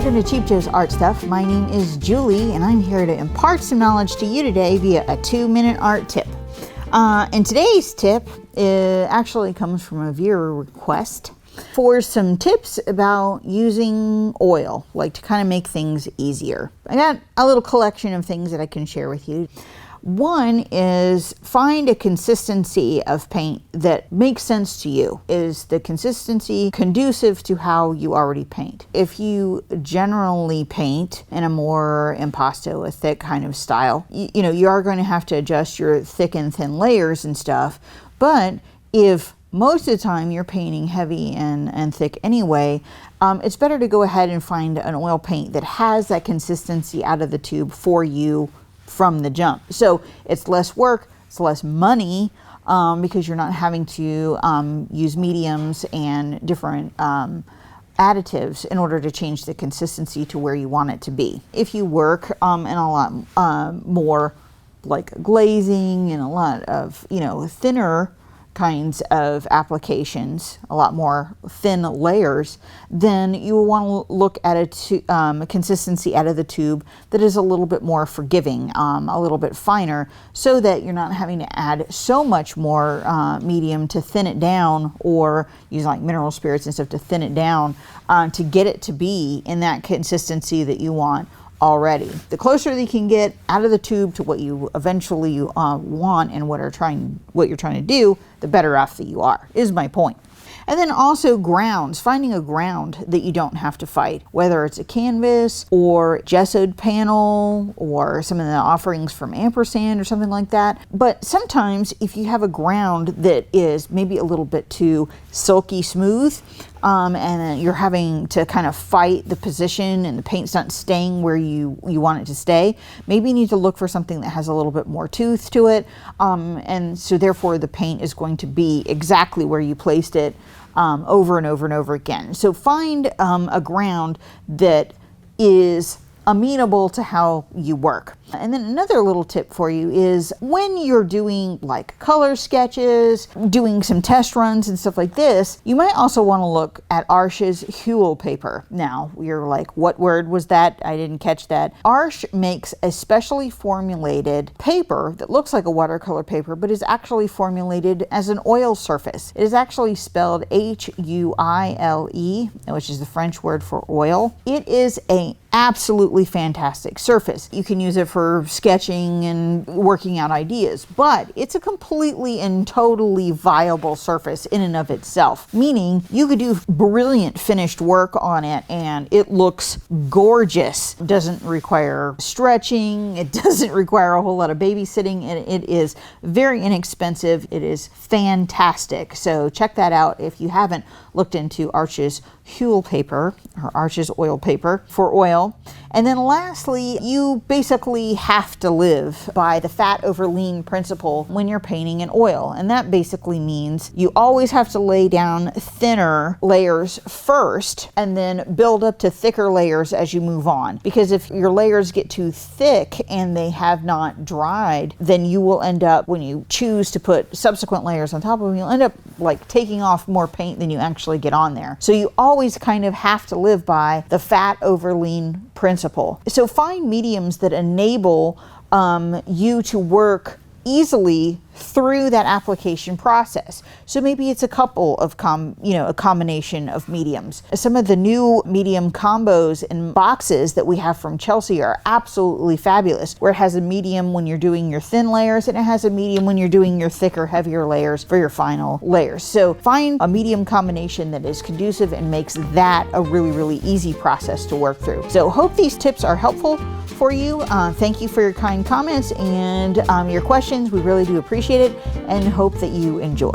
Welcome to Cheap Joe's Art Stuff. My name is Julie, and I'm here to impart some knowledge to you today via a 2-minute art tip. And today's tip actually comes from a viewer request for some tips about using oil, like to kind of make things easier. I got a little collection of things that I can share with you. One is find a consistency of paint that makes sense to you. Is the consistency conducive to how you already paint? If you generally paint in a more impasto, a thick kind of style, you are going to have to adjust your thick and thin layers and stuff. But if most of the time you're painting heavy and thick anyway, it's better to go ahead and find an oil paint that has that consistency out of the tube for you from the jump. So it's less work, it's less money, because you're not having to use mediums and different additives in order to change the consistency to where you want it to be. If you work in a lot more like glazing and a lot of thinner kinds of applications, a lot more thin layers, then you will want to look at a consistency out of the tube that is a little bit more forgiving, a little bit finer, so that you're not having to add so much more medium to thin it down, or use like mineral spirits and stuff to thin it down to get it to be in that consistency that you want already. The closer you can get out of the tube to what you eventually want and what you're trying to do, the better off that you are, is my point. And then also grounds, finding a ground that you don't have to fight, whether it's a canvas or gessoed panel or some of the offerings from Ampersand or something like that. But sometimes if you have a ground that is maybe a little bit too silky smooth, and then you're having to kind of fight the position and the paint's not staying where you want it to stay, maybe you need to look for something that has a little bit more tooth to it, and so therefore the paint is going to be exactly where you placed it over and over and over again. So find a ground that is amenable to how you work. And then another little tip for you is when you're doing like color sketches, doing some test runs and stuff like this, you might also want to look at Arches Huile paper. Now you're like, what word was that? I didn't catch that. Arches makes a specially formulated paper that looks like a watercolor paper, but is actually formulated as an oil surface. It is actually spelled Huile, which is the French word for oil. It is a absolutely fantastic surface. You can use it for sketching and working out ideas, but it's a completely and totally viable surface in and of itself, meaning you could do brilliant finished work on it and it looks gorgeous. It doesn't require stretching, it doesn't require a whole lot of babysitting, and it is very inexpensive. It is fantastic. So check that out if you haven't looked into Arches Huile paper or Arches oil paper for oil. And then lastly, you basically have to live by the fat over lean principle when you're painting in oil. And that basically means you always have to lay down thinner layers first and then build up to thicker layers as you move on. Because if your layers get too thick and they have not dried, then you will end up, when you choose to put subsequent layers on top of them, you'll end up like taking off more paint than you actually get on there. So you always kind of have to live by the fat over lean principle. So find mediums that enable you to work easily through that application process. So maybe it's a couple of a combination of mediums. Some of the new medium combos and boxes that we have from Chelsea are absolutely fabulous, where it has a medium when you're doing your thin layers and it has a medium when you're doing your thicker, heavier layers for your final layers. So find a medium combination that is conducive and makes that a really, really easy process to work through. So hope these tips are helpful for you. Thank you for your kind comments and your questions. We really do appreciate it and hope that you enjoy.